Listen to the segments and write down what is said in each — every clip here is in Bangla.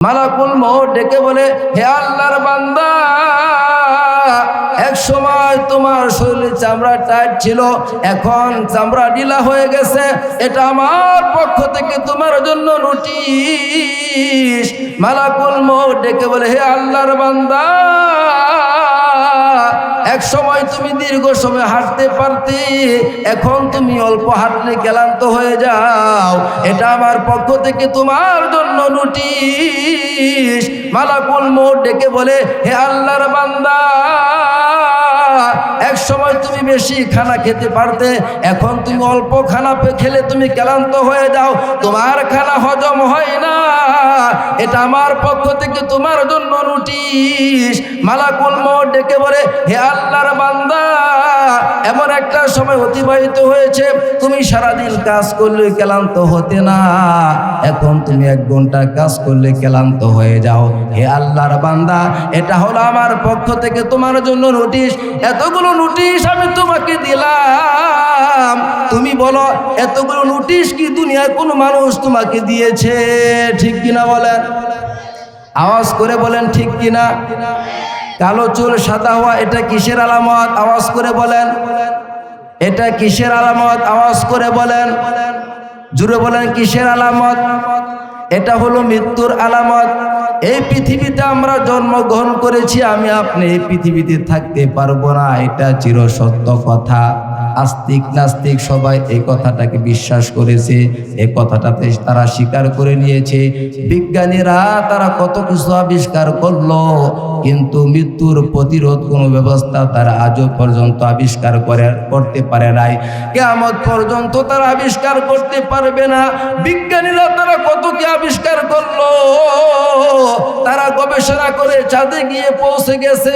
মালাকুল মউত ডেকে বলে, হে আল্লাহর বান্দা, এক সময় তোমার শরীরে চামড়া টাইট ছিল, এখন চামড়া ঢিলা হয়ে গেছে, এটা আমার পক্ষ থেকে তোমার জন্য নোটিশ। মালাকুল মউত ডেকে বলে, হে আল্লাহর বান্দা, এক সময় তুমি দীর্ঘ সময় হাঁটতে পারতে, এখন তুমি অল্প হাঁটলে ক্লান্ত হয়ে যাও, এটা আমার পক্ষ থেকে তোমার জন্য নোটিশ। মালাকুল মউত ডেকে বলে, হে আল্লাহর বান্দা, এক সময় তুমি বেশি খানা খেতে পারতে, এখন তুমি অল্প খানা খেলে তুমি ক্লান্ত হয়ে যাও, তোমার খানা হজম হয় না, এটা আমার পক্ষ থেকে তোমার জন্য নোটিশ। মালাকুল মউত ডেকে বলে, হে আল্লাহর বান্দা, এমন একটা সময় অতিবাহিত হয়েছে, তুমি সারাদিন কাজ করলে ক্লান্ত হতে না, এখন তুমি 1 ঘন্টা কাজ করলে ক্লান্ত হয়ে যাও। হে আল্লাহর বান্দা, এটা হলো আমার পক্ষ থেকে তোমার জন্য নোটিশ। এতগুলো নোটিশ আমি তোমাকে দিলাম, তুমি বলো এতগুলো নোটিশ কি দুনিয়ার কোনো মানুষ তোমাকে দিয়েছে? ঠিক কিনা বলেন? আওয়াজ করে বলেন ঠিক কিনা? কালো চুল সাদা হওয়া এটা কিসের আলামত? আওয়াজ করে বলেন। এটা কিসের আলামত? আওয়াজ করে বলেন, জুড়ে বলেন কিসের আলামত? এটা হলো মৃত্যুর আলামত। এই পৃথিবীতে আমরা জন্মগ্রহণ করেছি, আমি আপনি এই পৃথিবীতে থাকতে পারবো না, এটা চিরসত্য কথা। আস্তিক নাস্তিক সবাই এই কথাটাকে বিশ্বাস করেছে, এই কথাটাতে তারা স্বীকার করে নিয়েছে। বিজ্ঞানীরা তারা কত কিছু আবিষ্কার করলো, কিন্তু মৃত্যুর প্রতিরোধ কোনো ব্যবস্থা তারা আজও পর্যন্ত আবিষ্কার করতে পারে নাই, কিয়ামত পর্যন্ত তারা আবিষ্কার করতে পারবে না। বিজ্ঞানীরা তারা কত কি আবিষ্কার করলো, তারা গবেষণা করে চাঁদে গিয়ে পৌঁছে গেছে।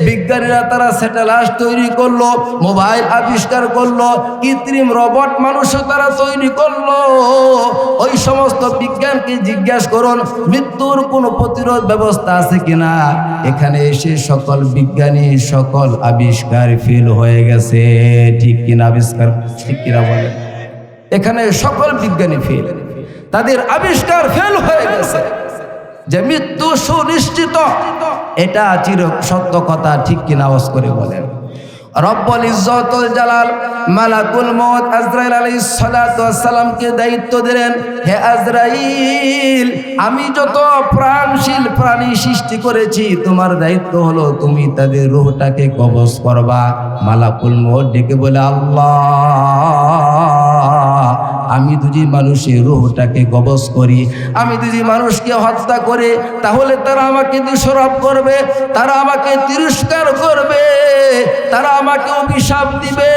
বিজ্ঞানীরা তারা স্যাটেলাইট তৈরি করলো, মোবাইল আবিষ্কার করলো, কৃত্রিম রোবট মানুষও তারা তৈরি করলো। ওই সমস্ত বিজ্ঞানকে জিজ্ঞাসা করুন মৃত্যুর কোনো প্রতিরোধ ব্যবস্থা আছে কিনা। এখানে এসে সকল বিজ্ঞানী সকল আবিষ্কার ফেল হয়ে গেছে। ঠিক কিনা? আবিষ্কার ঠিক কিনা বলেন? এখানে সকল বিজ্ঞানী ফেল, তাদের আবিষ্কার ফেল হয়ে গেছে যে মৃত্যু সুনিশ্চিত, এটা চির সত্য কথা। ঠিক কিনা? আওয়াজ করে বলেন। রব্বুল ইজ্জতুল জালাল মালাকুল মউত আজরাইল আলাইহিস সালাতু ওয়াস সালামকে দায়িত্ব দিলেন, হে আজরাইল, আমি যত প্রাণশীল প্রাণী সৃষ্টি করেছি, তোমার দায়িত্ব হলো তুমি তাদের রূহটাকে কবজ করবা। মালাকুল মউত ডেকে বলে, আল্লাহ, আমি যদি মানুষের রূহটাকে কবজ করি, আমি যদি মানুষকে হত্যা করে, তাহলে তারা আমাকে দোষারোপ করবে, তারা আমাকে তিরস্কার করবে, তারা আমাকে অভিশাপ দিবে।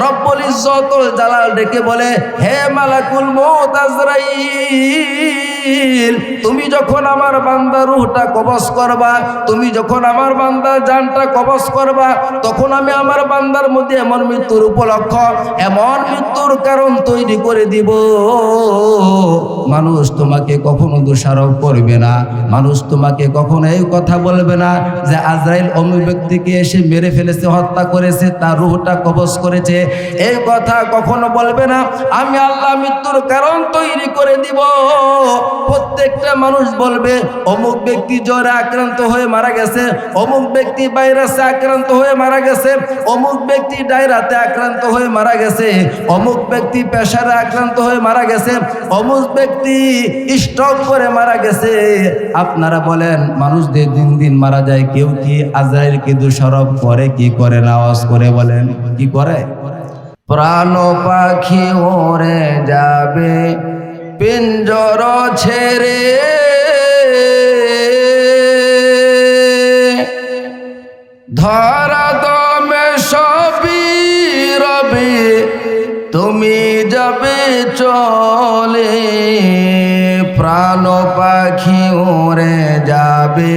রব্বুল ইজ্জতুল জালাল ডেকে বলে, হে মালাকুল মউত আজরাইল, তুমি যখন আমার বান্দার রূহটা কবজ করবা, তুমি যখন আমার বান্দার জানটা কবজ করবা, তখন আমি আমার বান্দার মধ্যে এমন মৃত্যুর উপলক্ষ, এমন মৃত্যুর কারণ তৈরি করে দিব, মানুষ তোমাকে কখনো দোষারোপ করবে না, মানুষ তোমাকে কখনো এই কথা বলবে না যে আজরাইল অমুক ব্যক্তিকে এসে মেরে ফেলেছে, হত্যা করেছে, তার রূহটা কবজ করেছে, এই কথা কখনো বলবে না। আমি আল্লাহ মৃত্যুর কারণ তৈরি করে দিব। প্রত্যেকটা মানুষ বলবে অমুক ব্যক্তি জ্বরে আক্রান্ত হয়ে মারা গেছে, অমুক ব্যক্তি ভাইরাসে আক্রান্ত হয়ে মারা গেছে, অমুক ব্যক্তি ডায়রাতে আক্রান্ত হয়ে মারা গেছে, অমুক ব্যক্তি প্রেসারে আক্রান্ত হয়ে মারা গেছে, অমুক ব্যক্তি স্ট্রোক করে মারা গেছে। আপনারা বলেন মানুষদের দিন দিন মারা যায়, কেউ কি আজরাইলকে দোষারোপ করে কি করে না? আওয়াজ করে বলেন, কি করে? প্রাণ পাখি ওরে যাবে পিঞ্জর ছেড়ে, ধরা দমে সবই রবে, তুমি যাবে চলে। প্রাণ পাখি ওরে যাবে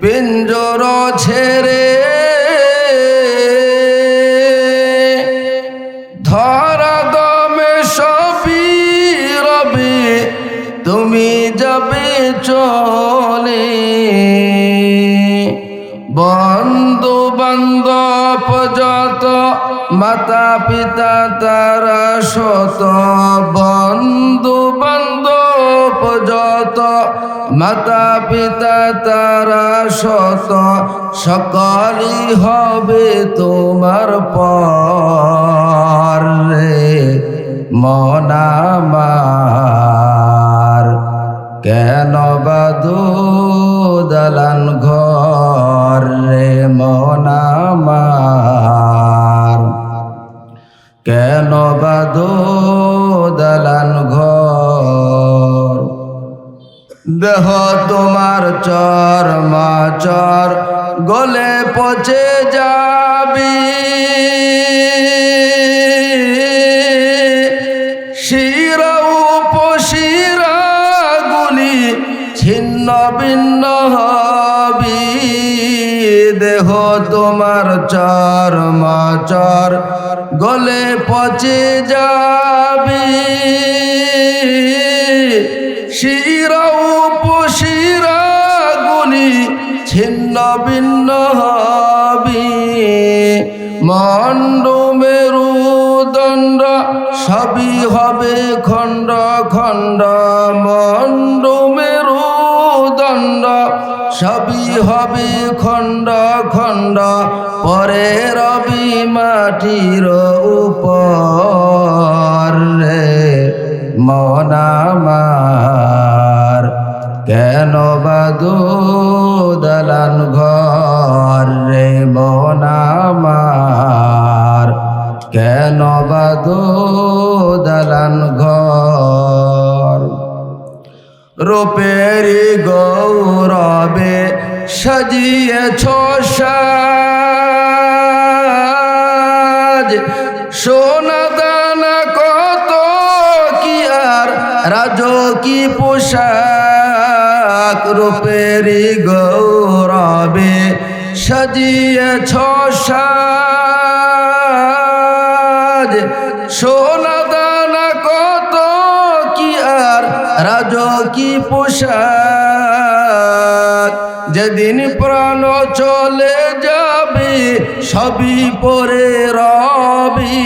পিঞ্জর ছেড়ে, ধরা দমে সবই রবে, তুমি যাবে চলে। বন্ধু বান্ধব যত, মাতা পিতা তারা শত, বন্ধু বান্ধব যত, মাতা পিতা তারা শত, সকলই হবে তোমার পর রে মন আমার। কেন বাঁধো দালান ঘর রে মন আমার, কেন বাঁধো দালান ঘর। দেহ তোমার চর মাচর গলে পচে যাবি, শিরা উপশিরা গুলি ছিন্ন ভিন্ন হবি। দেহ তোমার চর মাচর গলে পচে যাবি, শিরা উপশিরা গুলি ছিন্ন ভিন্ন হবি। মণ্ড মেরুদণ্ড সবই হবে খণ্ড খণ্ড, মণ্ড মেরুদণ্ড সবই হবে খণ্ড খণ্ড। পরে রবি মাটির উপর রে মন আমার, কেন বাঁধো দালান ঘর রে মন আমার, কেন বাঁধো দালান ঘর। রূপেরি গৌরবে সাজিয়েছ সাজ, সোনা দানা কত কি আর রাজকী পোশাক। রূপেরি গৌরবে সাজিয়েছ সাজ, সোনা দানা কত কি আর রাজকী পোশাক। যেদিন প্রাণ চলে যাবে সবই পরে রবি,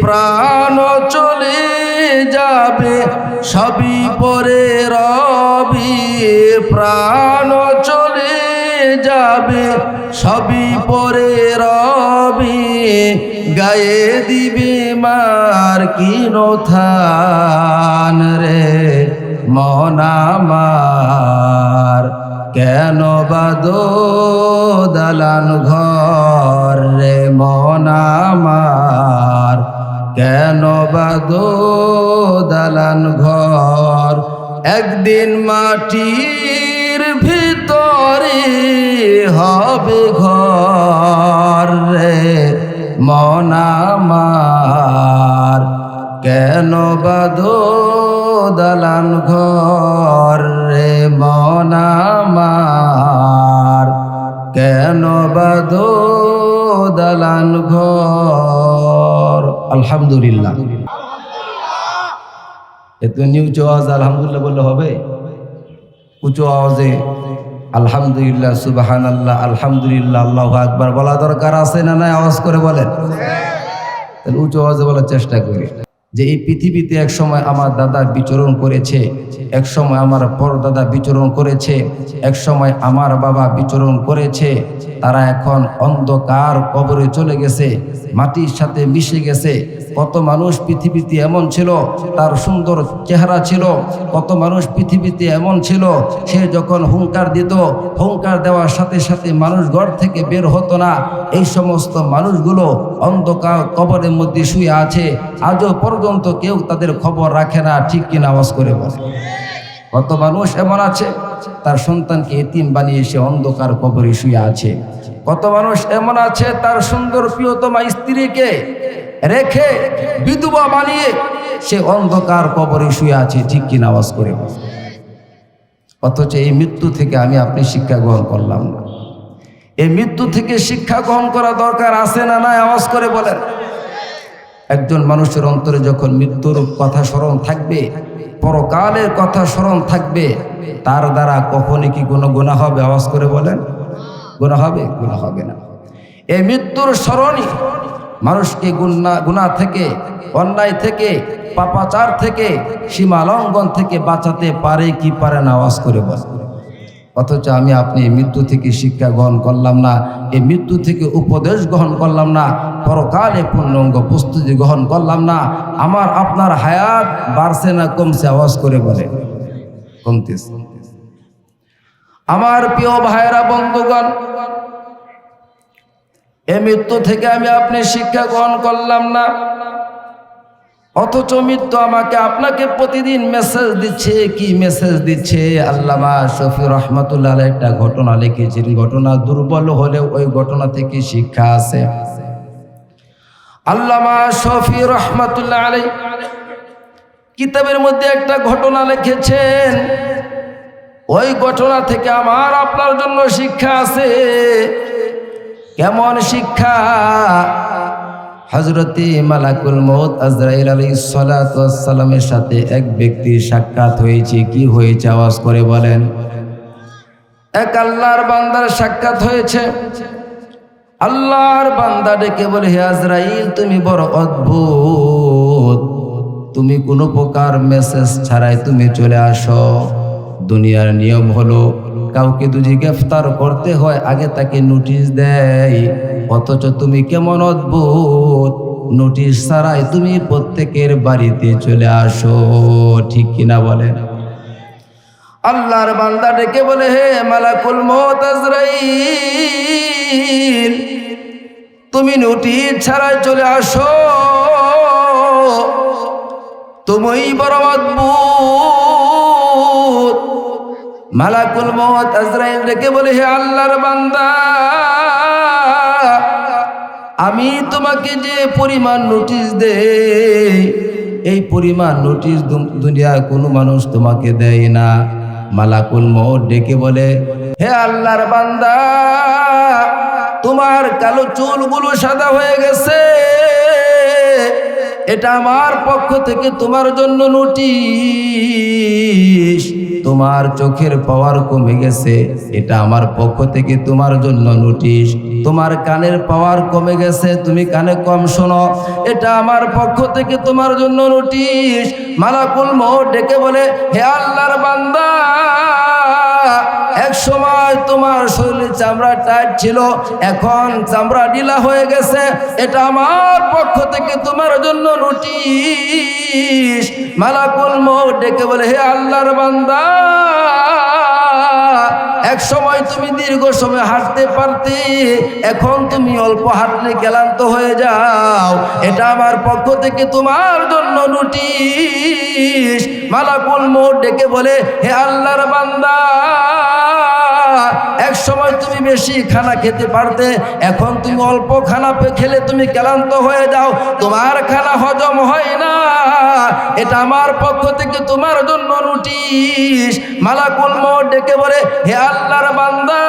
প্রাণ চলে যাবে সবই পরে রবি, প্রাণ চলে যাবে সবই পরে রবি। গায়ে দিবে মার কিন থান রে মন আমার, কেন বাঁধো দালান ঘর রে মন আমার, কেন বাঁধো দালান ঘর। একদিন মাটির ভিতরে হবে ঘর রে মন আমার, কেন বাঁধো দালান ঘর রে মন আমার, কেন বাঁধো দালান ঘর। আলহামদুলিল্লাহ। এত উঁচু আওয়াজ আলহামদুলিল্লাহ বললে হবে? উঁচু আওয়াজে আলহামদুলিল্লাহ, সুবহানাল্লাহ, আলহামদুলিল্লাহ, আল্লাহু আকবার বলা দরকার আছে না নাই? আওয়াজ করে বলেন। তাহলে উঁচু আওয়াজে বলার চেষ্টা করি যে এই পৃথিবীতে এক সময় আমার দাদা বিচরণ করেছে, এক সময় আমার পরদাদা বিচরণ করেছে, এক সময় আমার বাবা বিচরণ করেছে। তারা এখন অন্ধকার কবরে চলে গেছে, মাটির সাথে মিশে গেছে। কত মানুষ পৃথিবীতে এমন ছিল তার সুন্দর চেহারা ছিল, কত মানুষ পৃথিবীতে এমন ছিল সে যখন হুঙ্কার দিত, হুঙ্কার দেওয়ার সাথে সাথে মানুষ ঘর থেকে বের হতো না। এই সমস্ত মানুষগুলো অন্ধকার কবরের মধ্যে শুয়ে আছে, আজও পর্যন্ত কেউ তাদের খবর রাখে না। ঠিক কিনা আওয়াজ করে বলে? কত মানুষ এমন আছে তার সন্তানকে এতিম বানিয়ে সে অন্ধকার কবরে শুয়ে আছে। কত মানুষ এমন আছে তার সুন্দর প্রিয়তমা স্ত্রীকে রেখে বিধবা বানিয়ে সে অন্ধকার কবরে শুয়ে আছে। ঠিক কিনা আওয়াজ করে বলে? অথচ এই মৃত্যু থেকে আমি আপনি শিক্ষা গ্রহণ করলাম না। এই মৃত্যু থেকে শিক্ষা গ্রহণ করা দরকার আছে না নাই? আওয়াজ করে বলেন। একজন মানুষের অন্তরে যখন মৃত্যুর কথা স্মরণ থাকবে, পরকালের কথা স্মরণ থাকবে, তার দ্বারা কখনই কি কোনো গুনাহ হবে? আওয়াজ করে বলেন। গুনাহ হবে? গুনাহ হবে না। এই মৃত্যুর স্মরণই মানুষকে গুনাহ থেকে, অন্যায় থেকে, পাপাচার থেকে, সীমা লঙ্ঘন থেকে বাঁচাতে পারে কি পারে না? আওয়াজ করে বল। অথচ আমি আপনি মৃত্যু থেকে শিক্ষা গ্রহণ করলাম না, এই মৃত্যু থেকে উপদেশ গ্রহণ করলাম না, পরকালে পূর্ণাঙ্গ প্রস্তুতি গ্রহণ করলাম না। আমার আপনার হায়াত বাড়ছে না কমছে? আওয়াজ করে বলে কমতেছে। আমার প্রিয় ভাইরা বন্ধুগণ, এই মৃত্যু থেকে আমি আপনি শিক্ষা গ্রহণ করলাম না, অথচ মৃত্যু আমাকে আপনাকে প্রতিদিন মেসেজ দিচ্ছে। কি মেসেজ দিচ্ছে? আল্লামা শফি রহমাতুল্লাহ আলাইহি একটা ঘটনা লিখেছেন। ঘটনা দুর্বল হলেও ওই ঘটনা থেকে শিক্ষা আছে। আল্লামা শফি রহমাতুল্লাহ আলাইহি কিতাবের মধ্যে একটা ঘটনা লিখেছেন। ওই ঘটনা থেকে আমার আপনার জন্য শিক্ষা আছে। কেমন শিক্ষা? হযরতে মালাকুল মউত আজরাইল আলাইহিস সালাতু ওয়াস সালামের সাথে এক ব্যক্তির সাক্ষাৎ হয়েছে। কি হয়েছে? আওয়াজ করে বলেন। এক আল্লাহর বান্দার সাক্ষাৎ হয়েছে। আল্লাহর বান্দা ডেকে বলে, হে আজরাইল, তুমি বড় অদ্ভুত, তুমি কোনো প্রকার মেসেজ ছাড়াই তুমি চলে আসো। দুনিয়ার নিয়ম হলো কাউকে যদি গ্রেফতার করতে হয় আগে তাকে নোটিশ দেয়, অথচ তুমি কেমন অদ্ভুত, নোটিশ ছাড়াই তুমি প্রত্যেকের বাড়িতে চলে আসো। ঠিক কিনা বলেন? আল্লাহর বান্দা ডেকে বলে, হে মালাকুল মউত আজরাইল, তুমি নোটিশ ছাড়াই চলে আসো, তুমিই বড় অদ্ভুত। মালাকুল মউত আজরাইল ডেকে বলে, হে আল্লাহর বান্দা, আমি তোমাকে যে পরিমাণ নোটিশ দেই, এই পরিমাণ নোটিশ দুনিয়ার কোনো মানুষ তোমাকে দেয় না। মালাকুল মউত ডেকে বলে, হে আল্লাহর বান্দা, তোমার কালো চুলগুলো সাদা হয়ে গেছে, এটা আমার পক্ষ থেকে তোমার জন্য নোটিশ। তোমার চোখের পাওয়ার কমে গেছে, এটা আমার পক্ষ থেকে তোমার জন্য নোটিশ। তোমার কানের পাওয়ার কমে গেছে, তুমি কানে কম শোনো, এটা আমার পক্ষ থেকে তোমার জন্য নোটিশ। মালাকুল মউত ডেকে বলে, হে আল্লাহর বান্দা, এক সময় তোমার শরীরে চামড়া টাইট ছিল, এখন চামড়া ঢিলা হয়ে গেছে, এটা আমার পক্ষ থেকে তোমার জন্য নোটিশ। মালাকুল মউত ডেকে বলে, হে আল্লাহর বান্দা, এক সময় তুমি দীর্ঘ সময় হাঁটতে পারতে, এখন তুমি অল্প হাঁটলে ক্লান্ত হয়ে যাও, এটা আমার পক্ষ থেকে তোমার জন্য নোটিশ। মালাকুল মউত ডেকে বলে, হে আল্লাহর বান্দা, এক সময় তুমি বেশি খানা খেতে পারতে, এখন তুমি অল্প খানা খেলে তুমি ক্লান্ত হয়ে যাও, তোমার খানা হজম হয় না, এটা আমার পক্ষ থেকে তোমার জন্য নোটিশ। মালাকুল মউত ডেকে বলে, হে আল্লাহর বান্দা,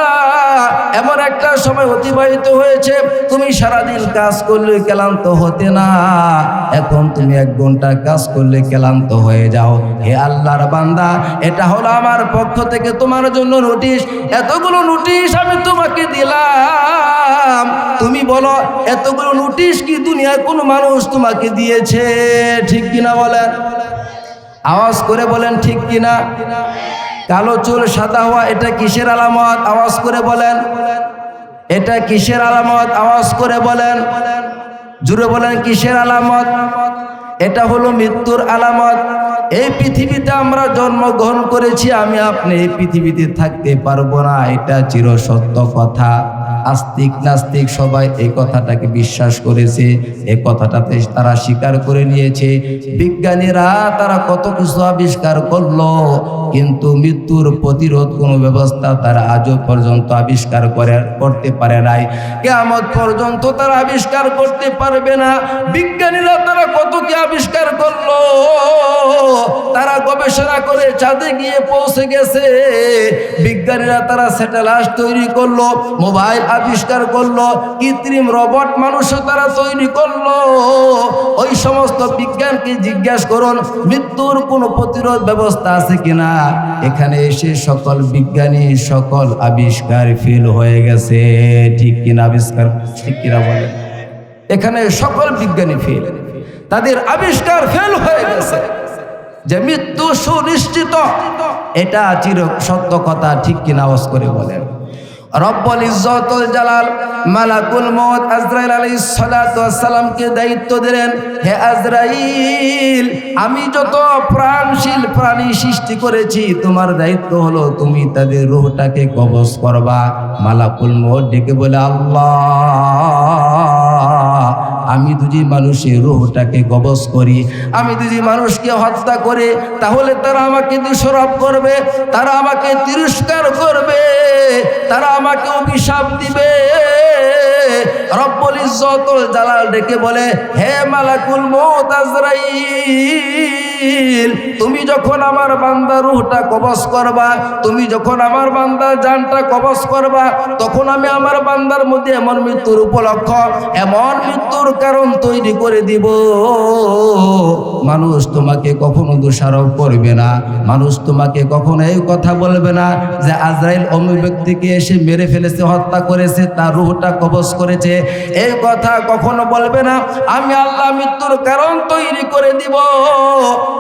এমন একটা সময় অতিবাহিত হয়েছে, তুমি সারাদিন কাজ করলে ক্লান্ত হতে না, এখন তুমি 1 ঘন্টা কাজ করলে ক্লান্ত হয়ে যাও। হে আল্লাহর বান্দা, এটা হলো আমার পক্ষ থেকে তোমার জন্য নোটিশ। এতগুলো নোটিশ আমি তোমাকে দিলাম, তুমি বলো এতগুলো নোটিশ কি দুনিয়ার কোনো মানুষ তোমাকে দিয়েছে? ঠিক কিনা বলেন? আওয়াজ করে বলেন ঠিক কিনা? কালো চুল সাদা হওয়া এটা কিসের আলামত? আওয়াজ করে বলেন। এটা কিসের আলামত? আওয়াজ করে বলেন, জুড়ে বলেন কিসের আলামত? এটা হলো মৃত্যুর আলামত। এই পৃথিবীতে আমরা জন্মগ্রহণ করেছি, আমি আপনি এই পৃথিবীতে থাকতে পারবো না, এটা চিরসত্য কথা। আস্তিক নাস্তিক সবাই এই কথাটাকে বিশ্বাস করেছে, এই কথাটাতে তারা স্বীকার করে নিয়েছে। বিজ্ঞানীরা তারা কত কিছু আবিষ্কার করলো, কিন্তু মৃত্যুর প্রতিরোধ কোনো ব্যবস্থা তারা আজও পর্যন্ত আবিষ্কার করতে পারে নাই। কিয়ামত পর্যন্ত তারা আবিষ্কার করতে পারবে না। বিজ্ঞানীরা তারা কত কি আবিষ্কার করলো, তারা গবেষণা করে চাঁদে গিয়ে পৌঁছে গেছে। বিজ্ঞানীরা তারা স্যাটেলাইট তৈরি করলো, মোবাইল আবিষ্কার করলো, কৃত্রিম রোবট মানুষও তারা তৈরি করলো। ওই সমস্ত বিজ্ঞানকে জিজ্ঞাসা করুন মৃত্যুর কোনো প্রতিরোধ ব্যবস্থা আছে কিনা। এখানে এসে সকল বিজ্ঞানী সকল আবিষ্কার ফেল হয়ে গেছে। ঠিক কিনা? আবিষ্কার ঠিক কিনা বলেন? এখানে সকল বিজ্ঞানী ফেল, তাদের আবিষ্কার ফেল হয়ে গেছে যে মৃত্যু সুনিশ্চিত। এটা চির সত্য কথা, ঠিক কিনা আওয়াজ করে বলেন। রব্বুল ইজ্জতুল জালাল মালাকুল মউত আজরাইল আলাইহিস সালাতু ওয়াস সালামকে দায়িত্ব দিলেন, হে আজরাইল, আমি যত প্রাণশীল প্রাণী সৃষ্টি করেছি, তোমার দায়িত্ব হলো তুমি তাদের রূহটাকে কবজ করবা। মালাকুল মউত ডেকে বলে, আল্লাহ, আমি যদি মানুষের রূহটাকে কবজ করি, আমি যদি মানুষকে হত্যা করি, তাহলে তারা আমাকে দোষারোপ করবে, তারা আমাকে তিরস্কার করবে, তারা আমাকে অভিশাপ দিবে। রব্বুল ইজ্জতুল জালাল ডেকে বলে, হে মালাকুল মউত আজরাইল, তুমি যখন আমার বান্দার রূহটা কবজ করবা, তুমি যখন আমার বান্দার জানটা কবজ করবা, তখন আমি আমার বান্দার মধ্যে এমন মৃত্যুর উপলক্ষ, এমন মৃত্যুর কারণ তৈরি করে দিব, মানুষ তোমাকে কখনো দোষারোপ করবে না, মানুষ তোমাকে কখনো এই কথা বলবে না যে আজরাইল অমুক ব্যক্তিকে এসে মেরে ফেলেছে, হত্যা করেছে, তার রূহটা কবজ করেছে, এই কথা কখনো বলবে না। আমি আল্লাহ মৃত্যুর কারণ তৈরি করে দিব।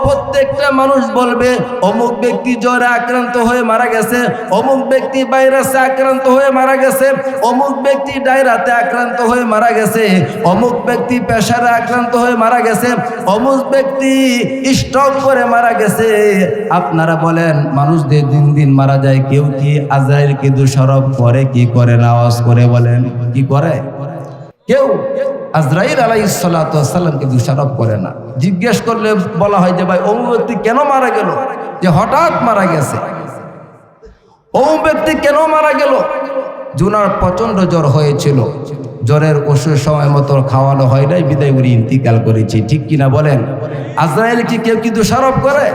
প্রত্যেকটা মানুষ বলবে অমুক ব্যক্তি জ্বরে আক্রান্ত হয়ে মারা গেছে, অমুক ব্যক্তি ভাইরাসে আক্রান্ত হয়ে মারা গেছে, অমুক ব্যক্তি ডায়রাতে আক্রান্ত হয়ে মারা গেছে, অমুক ব্যক্তি প্রেসারে আক্রান্ত হয়ে মারা গেছে, অমুক ব্যক্তি স্ট্রোক করে মারা গেছে। আপনারা বলেন, মানুষদের দিন দিন মারা যায়, কেউ কি আজরাইলকে দোষারোপ করে কি করে না? আওয়াজ করে বলেন, কি করে? কেউ আজরাইল আলাইহিস সালাতু ওয়াস সালামকে দোষারোপ করে না। জিজ্ঞেস করলে বলা হয় যে ভাই অমুক ব্যক্তি কেন মারা গেল, যে হঠাৎ মারা গেছে। অমুক ব্যক্তি কেন মারা গেল? জুনার প্রচন্ড জ্বর হয়েছিল, জ্বরের ওষুধ সময় মতো খাওয়ানো হয় নাই, বিদায় করে ইন্তিকাল করেছি, ঠিক কিনা বলেন? আজরাইল কি কেউ কি দোষারোপ করে?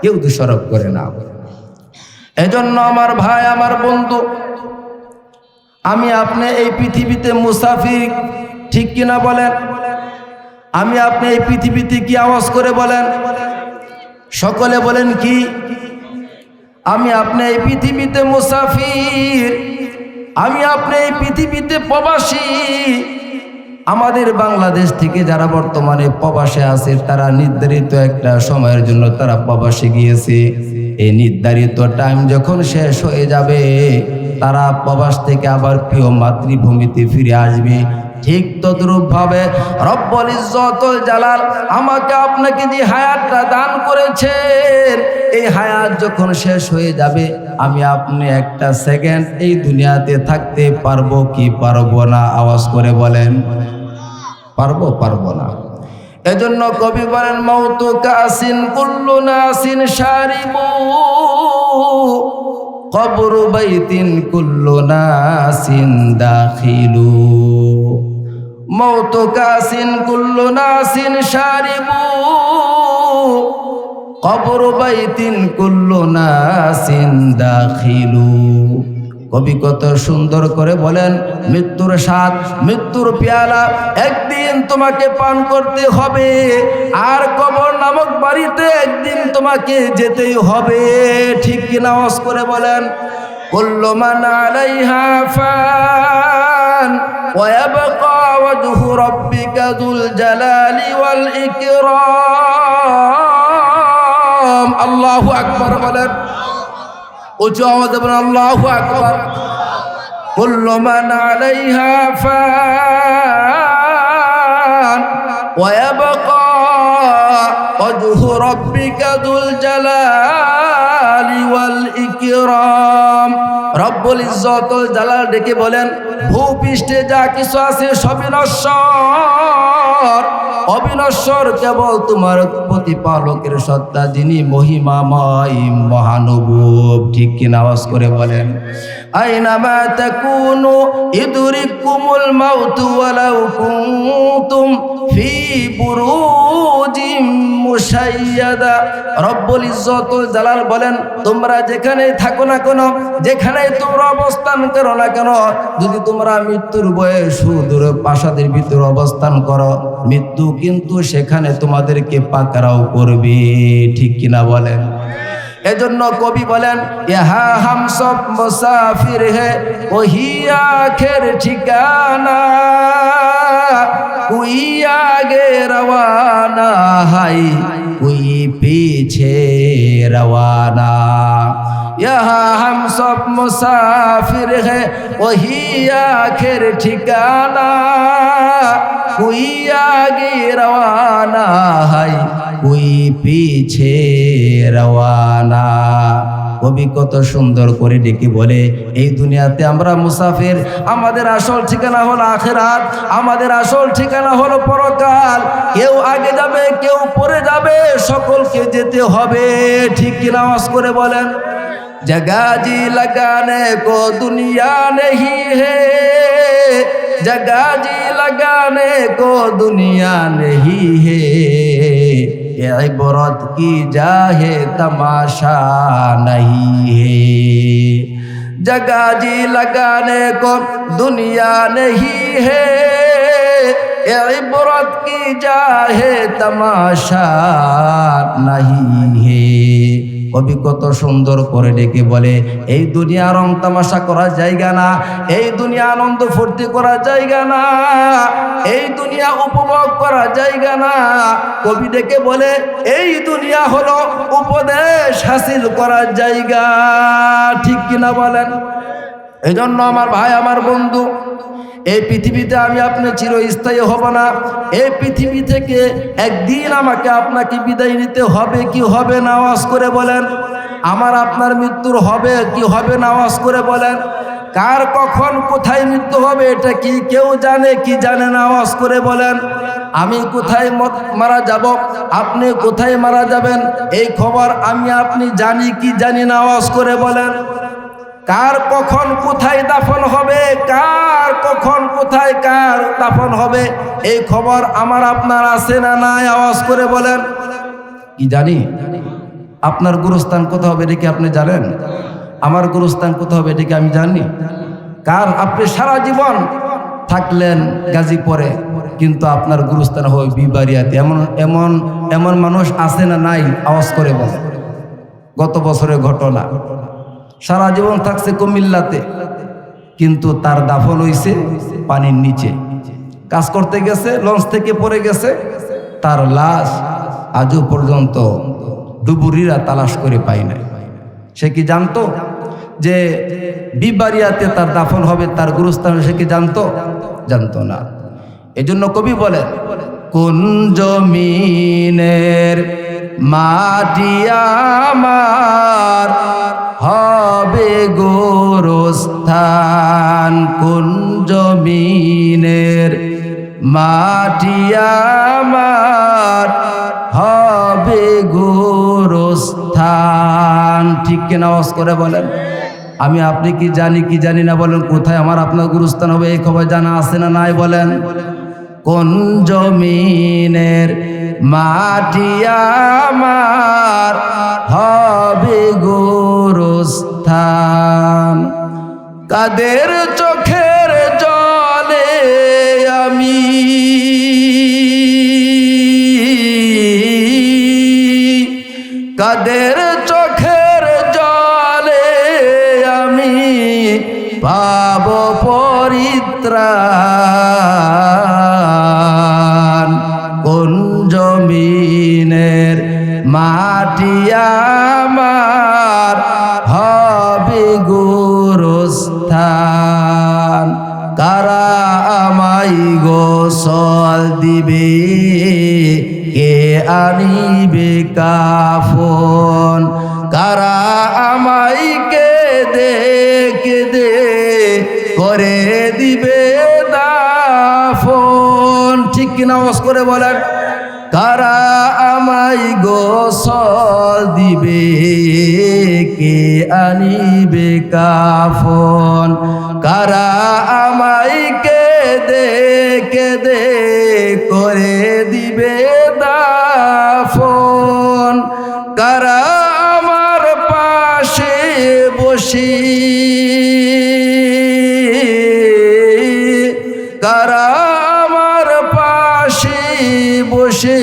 কেউ দোষারোপ করে না। এজন্য আমার ভাই, আমার বন্ধু, আমি আপনি এই পৃথিবীতে মুসাফির, ঠিক কিনা বলেন? আমি আপনি এই পৃথিবীতে কি? আওয়াজ করে বলেন, সকলে বলেন কি? আমি আপনি এই পৃথিবীতে মুসাফির, আমি আপনি এই পৃথিবীতে প্রবাসী। আমাদের বাংলাদেশ থেকে যারা বর্তমানে প্রবাসে আছে, তারা নির্ধারিত একটা সময়ের জন্য তারা প্রবাসে গিয়েছে। এই নির্ধারিত টাইম যখন শেষ হয়ে যাবে, তারা প্রবাস থেকে আবার প্রিয় মাতৃভূমিতে ফিরে আসবে। ঠিক তদ্রূপ ভাবে রব্বুল ইজ্জতুল জালাল আমাকে আপনাকে যে হায়াতটা দান করেছেন, এই হায়াত যখন শেষ হয়ে যাবে, আমি আপনি একটা সেকেন্ড এই দুনিয়াতে থাকতে পারবো কি পারবো না? আওয়াজ করে বলেন, পারবো পারবো না? এজন্য কবি বলেন, মাউতু কাসিন কুল্লু নাসিন শারিবু, কবরু বাইতিন কুল্লু নাসিন দাখিলু। মাউতু কাসিন কুল্লু নাসিন শারিবু, কবরু বাইতিন কুল্লু নাসিন দাখিলু। কবি কত সুন্দর করে বলেন, মৃত্যুর স্বাদ, মৃত্যুর পেয়ালা একদিন তোমাকে পান করতে হবে, আর কবর নামক বাড়িতে একদিন তোমাকে যেতেই হবে, ঠিক কিনা? আওয়াজ করে বলেন। কুল্লু মান আলাইহা ফান ওয়া ইয়াবকা ওয়াজহু রাব্বিকা যুল জালালি ওয়াল ইকরাম। আল্লাহু আকবার বলেন, উচ্চ আওয়াজে বলেন আল্লাহু আকবার। কুল্লু মান আলাইহা ফান ওয়া ইয়াবকা ওয়াজহু রাব্বিকা যুল জালালি ওয়াল ইকরাম। রব্বুল ইজ্জতুল জালাল ডেকে বলেন, ভূপৃষ্ঠে যা কিছু আছে সবই নশ্বর, অবিনশ্বর কেবল তোমার প্রতিপালকের সত্তা, যিনি মহিমাময় মহানুভব, ঠিক কিনা? আওয়াজ করে বলেন। আইনামা তাকুনু ইদরিকুমুল মাউতু ওয়ালাউ কুনতুম ফি বুরুজিম মুশাইয়াদা। রব্বুল ইজ্জতুল জালাল বলেন, তোমরা যেখানে থাকো না কেন, যেখানে তোমরা অবস্থান করো না কেন, যদি তোমরা মৃত্যুর ভয়ে সুদূর প্রাসাদের ভিতরে অবস্থান করো, মৃত্যু কিন্তু সেখানে তোমাদেরকে পাকড়াও করবে, ঠিক কিনা বলেন? এজন্য কবি বলেন, ইহা হাম সব মুসাফির হে ওহি আখের ঠিকানা, कोई आगे रवाना है कोई पीछे रवाना यहाँ हम सब मुसाफिर है वही आखिर ठिकाना कोई आगे रवाना है कोई पीछे रवाना কবি কত সুন্দর করে ডেকে বলে এই দুনিয়াতে আমরা মুসাফির আমাদের আসল ঠিকানা হলো আখিরাত আমাদের আসল ঠিকানা হলো পরকাল কেউ আগে যাবে কেউ পরে যাবে সকলকে যেতে হবে ঠিক কি না আওয়াজ করে বলেন जगह जी लगाने को दुनिया नहीं है जगह जी लगाने को दुनिया नहीं है ये इबरत की जाहे तमाशा नहीं है जगह जी लगाने को दुनिया नहीं है ये इबरत की जाहे तमाशा नहीं है কবি কত সুন্দর করে ডেকে বলে এই দুনিয়া রং তামাশা করার জায়গা না এই দুনিয়া আনন্দ ফুর্তি করার জায়গা না এই দুনিয়া উপভোগ করার জায়গা না কবি ডেকে বলে এই দুনিয়া হলো উপদেশ হাসিল করার জায়গা ঠিক কিনা বলেন এই জন্য আমার ভাই আমার বন্ধু এই পৃথিবীতে আমি আপনি চিরস্থায়ী হব না এই পৃথিবী থেকে একদিন আমাকে আপনাকে বিদায় নিতে হবে কি হবে না আওয়াজ করে বলেন আমার আপনার মৃত্যুর হবে কি হবে না আওয়াজ করে বলেন কার কখন কোথায় মৃত্যু হবে এটা কি কেউ জানে কি জানে না আওয়াজ করে বলেন আমি কোথায় মারা যাব আপনি কোথায় মারা যাবেন এই খবর আমি আপনি জানি কি জানি না আওয়াজ করে বলেন কার কখন কোথায় দাফন হবে কার কখন কোথায় কার দাফন হবে এই খবর আমার আপনার আছে না নাই আওয়াজ করে বলেন কি জানি আপনার গুরুস্থান কোথায় হবে এটা কি আপনি জানেন আমার গুরুস্থান কোথায় হবে এটা কি আমি জানি কার আপনি সারা জীবন থাকলেন গাজীপুরে কিন্তু আপনার গুরুস্থান হবে বিবাড়িয়াতে এমন এমন এমন মানুষ আছে না নাই আওয়াজ করে বলেন গত বছরের ঘটনা সারা জীবন থাকছে কুমিল্লাতে কিন্তু তার দাফন হইছে পানির নিচে কাজ করতে গেছে লঞ্চ থেকে পড়ে গেছে তার লাশ আজও পর্যন্ত ডুবুরিরা তালাশ করে পায় নাই সে কি জানতো যে বিবাড়িয়াতে তার দাফন হবে তার গুরুস্থান সে কি জানতো না এজন্য কবি বলেন কোন জমিনের মাটি আমার হবে গোরস্থান কোন জমিনের মাটি আমার হবে গোরস্থান ঠিক কিনা আওয়াজ করে বলেন আমি আপনি কি জানি না বলেন কোথায় আমার আপনার গুরুস্থান হবে এই খবর জানা আছে না নাই বলেন কোন জমিনের মাটি আমার হবে গোরস্থান কাদের চোখের জলে আমি কাদের চোখের জলে আমি পাব পরিত্রাণ কোন জমিনের মাটি আমার হবে গোরস্থান কারা আমায় গোসল দিবে কে আনিবে কাফন কারা আমায় কেঁদে করে দিবে দাফন ঠিক কিনা আওয়াজ করে বলেন কারা আমায় গোসল দিবে কে আনিবে কাফন কারা আমায় কেঁদে করে দিবে দাফন কারা আমার পাশে বসি কারা আমার পাশে বসে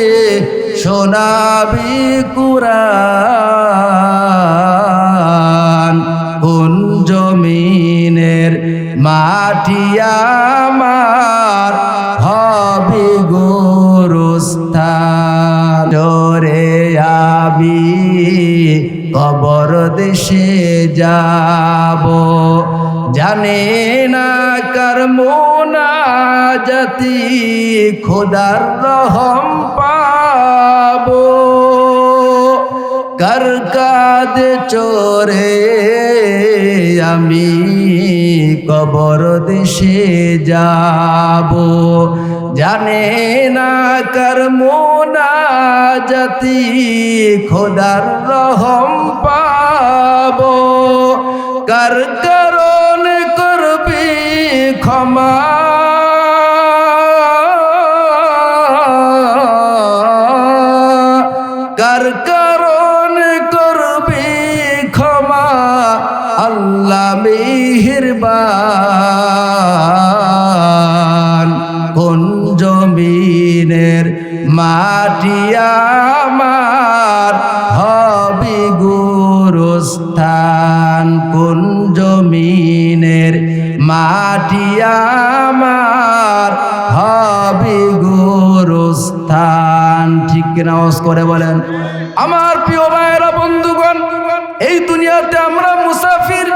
শোনাবি কুরআন কোন জমিনের মাটি আমার হবে কবর দেশে যাব। জানে না কার মোনাজাতি খোদার রহম পাবো, কার কাঁধে চড়ে আমি কবর দেশে যাব। জানে না কার মোনাজাতি খোদার রহম পাবো, কার কারণ করবি ক্ষমা কার কারণ করবি ক্ষমা আল্লাহ মেহেরবান। কোন জমিনের মাটি আমার হবি গুরুস্থান, কোন জমিনের মাটি আমার হবি গুরুস্থান। ঠিক কিনা আওয়াজ করে বলেন। আমার প্রিয় ভাইরা বন্ধুগণ, এই দুনিয়াতে আমরা মুসাফির,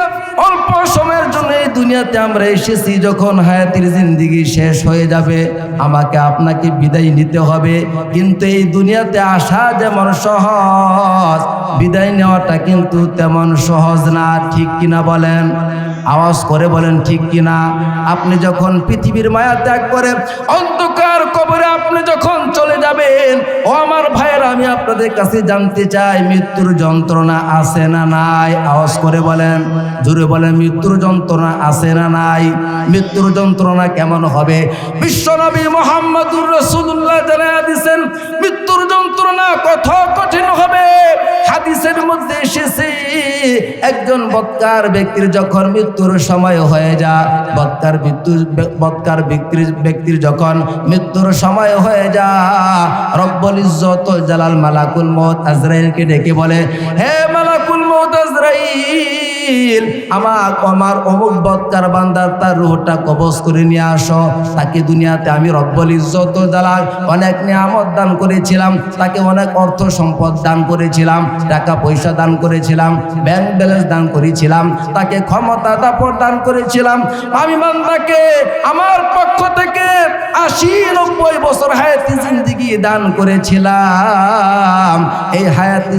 অল্প সময়ের জন্য এই দুনিয়াতে আমরা এসেছি। যখন হায়াতের জিন্দেগি শেষ হয়ে যাবে আমাকে আপনাকে বিদায় নিতে হবে। কিন্তু এই দুনিয়াতে আসা যেমন সহজ, বিদায় নেওয়াটা কিন্তু তেমন সহজ না। ঠিক কিনা বলেন, আওয়াজ করে বলেন ঠিক কিনা। আপনি যখন পৃথিবীর মায়া ত্যাগ করে অন্ধকার কবরে আপনি যখন চলে যাবেন, ও আমার ভাইয়েরা, আমি আপনাদের কাছে জানতে চাই মৃত্যুর যন্ত্রণা আছে না নাই? আওয়াজ করে বলেন, জোরে বলেন, মৃত্যুর যন্ত্রণা আছে না নাই? মৃত্যুর যন্ত্রণা কেমন হবে? বিশ্বনবী মুহাম্মদুর রাসূলুল্লাহ জানায়া দিয়েছেন মৃত্যুর যন্ত্রণা কত কঠিন হবে। হাদিসের মধ্যে এসেছে একজন বৎকার ব্যক্তির যখন মৃত্যুর সময় হয়ে যায়, বৎকার ব্যক্তির যখন মৃত্যুর সময় হয়ে যায়, রব্বুল ইজ্জত জালাল মালাকুল মউত আজরাইলকে ডেকে বলে, হে মালাকুল মউত আজরাইল, আমার অমুক বৎকার বান্দার তার রূহটা কবজ করে নিয়ে আসো। তাকে দুনিয়াতে আমি রব্বুল ইজ্জত জালাল অনেক নিয়ামত দান করেছিলাম, তাকে অনেক অর্থ সম্পদ দান করেছিলাম, টাকা পয়সা দান করেছিলাম, ব্যাংক ব্যালেন্স দান করেছিলাম, তাকে ক্ষমতা দাপট দান করেছিলাম। আমি বান্দাকে আমার পক্ষ থেকে 80-90 বছর হায়াতি জিন্দেগি দান করেছিলাম। এই হায়াতি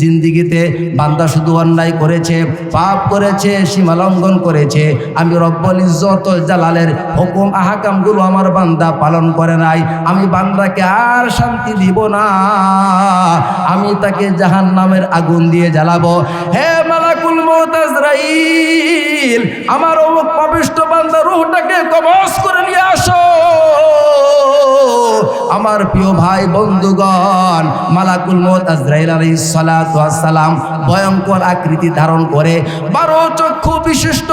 জিন্দেগিতে বান্দা শুধু অন্যায় করেছে, পাপ করেছে, সীমা লঙ্ঘন করেছে। আমি রব্বুল ইজ্জত জালালের হুকুম আহকামগুলো আমার বান্দা পালন করে নাই। আমি বান্দাকে আর শান্তি দিব না, আমি তাকে জাহান্নামের আগুন দিয়ে জ্বালাবো। হে মালাকুল মউত আজরাইল, আমার অমুক পবিত্র বান্দার রূহটাকে কবজ করে নিয়ে আসো। আমার প্রিয় ভাই বন্ধুগণ, মালাকুল মউত আজরাইল আলাইহিস সালাতু ওয়াস সালাম ভয়ঙ্কর আকৃতি ধারণ করে 12 চক্ষু বিশিষ্ট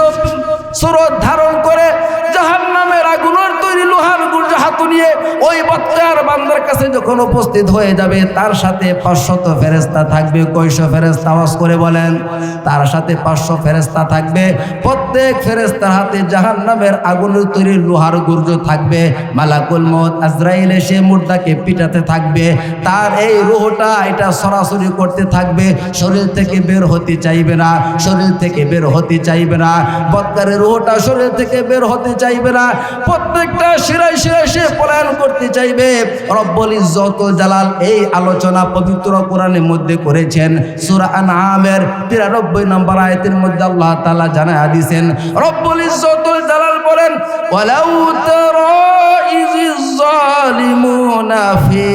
সুরত ধারণ করে জাহান্নামের আগুনের তৈরি লোহার গুর্জা হাতে নিয়ে ওই বৎকার বান্দার কাছে যখন উপস্থিত হয়ে যাবে, তার সাথে 500 ফেরেশতা থাকবে। কয়শো ফেরেশতা? আওয়াজ করে বলেন। তার সাথে 500 ফেরেশতা থাকবে। প্রত্যেক ফেরেশতার হাতে জাহান্নামের আগুনের তৈরি লোহার গুর্জ থাকবে। মালাকুল মউত আজরাইল এসে মুর্দাকে পিটাতে থাকবে। তার এই রূহটা এটা সরাসরি করতে থাকবে, শরীর থেকে বের হতে চাইবে না, শরীর থেকে বের হতে চাইবে না। বৎকারের রূহটা শরীর থেকে বের হতে চাইবে না, প্রত্যেকটা শিরায় শিরায় সে পলায়ন করতে চাইবে। রব্বুল ইজ্জত জালাল এই আলোচনা পবিত্র কোরআনের মধ্যে করেছেন। সূরা আনআমের 93 নম্বর আয়াতের মধ্যে আল্লাহ তাআলা জানায়া দিয়েছেন, রব্বুল ইজ্জত জালাল বলেন, ওয়ালাউ তারা ইযিজ যালিমুনা ফি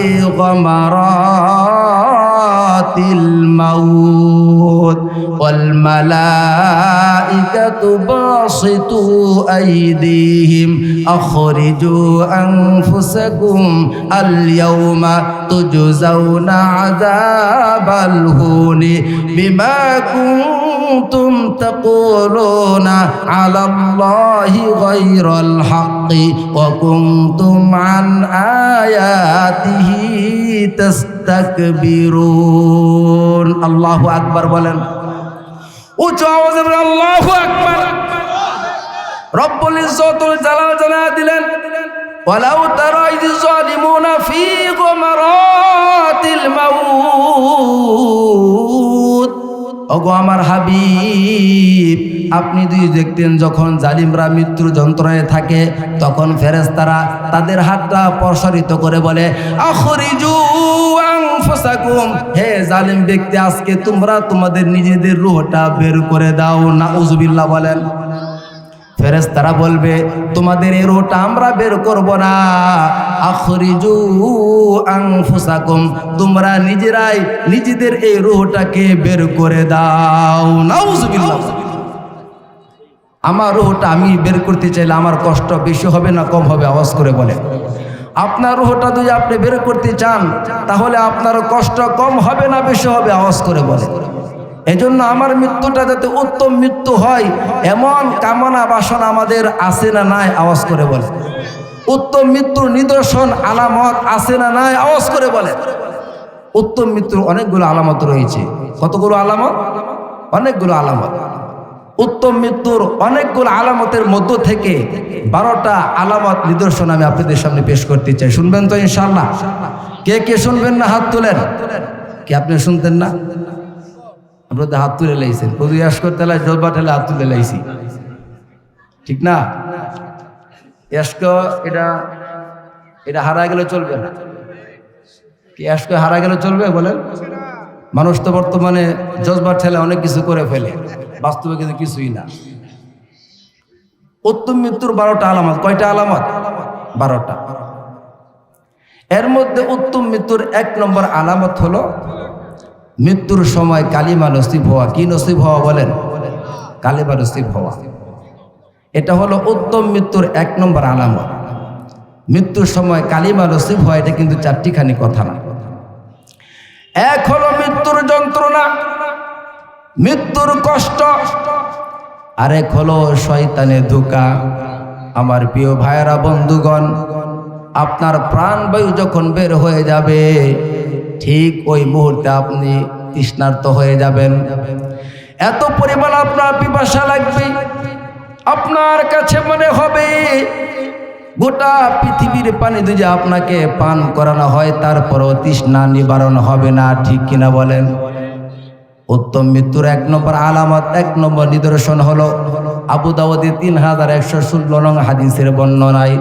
গামারাতিল মাউত ওয়াল মালাইকাতু বাসিতু আইদিহিম আখরিজু আনফুসাকুম আল ইয়াউমা তুজজাউনা আযাবাল হুনি বিমা কুনতুম তাকুলুনা আলাল্লাহি গায়রাল হাক্কি ওয়া কুনতুম আন আয়াতিহি তাস্তাকবিরুন। আল্লাহু আকবার বলেন, উচ্চ আওয়াজে বলেন আল্লাহু আকবার। রব্বুল ইজ্জতুল জালাল জানায়া দিলেন, ওয়ালাউ তারা ইয যালিমুনা ফি গামারাতিল মাউত, ওগো আমার হাবিব, আপনি দুই দেখতেন যখন জালিমরা মৃত্যুর যন্ত্রণায় থাকে তখন ফেরেশতারা তাদের হাতটা প্রসারিত করে বলে আখরিজু আনফুসাকুম, হে জালিম ব্যক্তি আজকে তোমরা তোমাদের নিজেদের রূহটা বের করে দাও। নাউযুবিল্লাহ বলেন। ফেরেশতারা বলবে তোমাদের এই রূহটা আমরা বের করব না, আখরিজু আনফুসাকুম, তোমরা নিজেরাই নিজেদের এই রূহটাকে বের করে দাও। নাউযুবিল্লাহ। আমার রূহটা আমি বের করতে চাইলে আমার কষ্ট বেশি হবে না কম হবে? আওয়াজ করে বলে। আপনার রূহটা যদি আপনি বের করতে চান তাহলে আপনার কষ্ট কম হবে না বেশি হবে? আওয়াজ করে বলে। এজন্য আমার মৃত্যুটা যাতে উত্তম মৃত্যু হয় এমন কামনা বাসনা আমাদের আছে না নাই? আওয়াজ করে বলে। উত্তম মৃত্যুর নিদর্শন আলামত আছে না নাই? আওয়াজ করে বলে। উত্তম মৃত্যুর অনেকগুলো আলামত রয়েছে। কতগুলো আলামত? অনেকগুলো আলামত। উত্তম মৃত্যুর অনেকগুলো আলামতের মধ্য থেকে 12টা আলামত নিদর্শন আমি আপনাদের সামনে পেশ করতে চাই। শুনবেন তো ইনশাআল্লাহ? কে কে শুনবেন না হাত তোলেন। কি আপনি শুনতেন না? আপনাদের হাত তুলে লাইছেন। কদু ইয়াস করতে লাই জলবা ঠেলে হাত তুলে লাইছি, ঠিক না? ইয়াস্ক এটা হারা গেলে চলবে না। কি ইয়াস্ক হারা গেলে চলবে বলেন? মানুষ তো বর্তমানে জজবার ঠেলে অনেক কিছু করে ফেলে, বাস্তবে কিন্তু কিছুই না। উত্তম মৃত্যুর 12টা আলামত। কয়টা আলামত? 12টা। এর মধ্যে উত্তম মৃত্যুর 1 নম্বর আলামত হলো মৃত্যুর সময় কালিমা নসিব হওয়া। কি নসিব হওয়া বলেন? কালিমা নসিব হওয়া। এটা হলো উত্তম মৃত্যুর 1 নম্বর আলামত। মৃত্যুর সময় কালিমা নসিব হওয়া, এটা কিন্তু 4টিখানি কথা না। এক হলো মৃত্যুর যন্ত্রণা, মৃত্যুর কষ্ট, আরেক হলো শয়তানের ধোঁকা। আমার প্রিয় ভাইয়েরা, বন্ধুগণ, আপনার প্রাণবায়ু যখন বের হয়ে যাবে ঠিক ওই মুহূর্তে আপনি তৃষ্ণার্ত হয়ে যাবেন। এত পরিমাণ আপনার পিপাসা লাগবে, আপনার কাছে মনে হবে গোটা পৃথিবীর পানি যদি আপনাকে পান করানো হয় তারপরও তৃষ্ণা নিবারণ হবে না, ঠিক কিনা বলেন? উত্তম মৃত্যুর 1 নম্বর আলামত, 1 নম্বর নিদর্শন হলো আবু দাউদে 3116 নং হাদিসের বর্ণনায়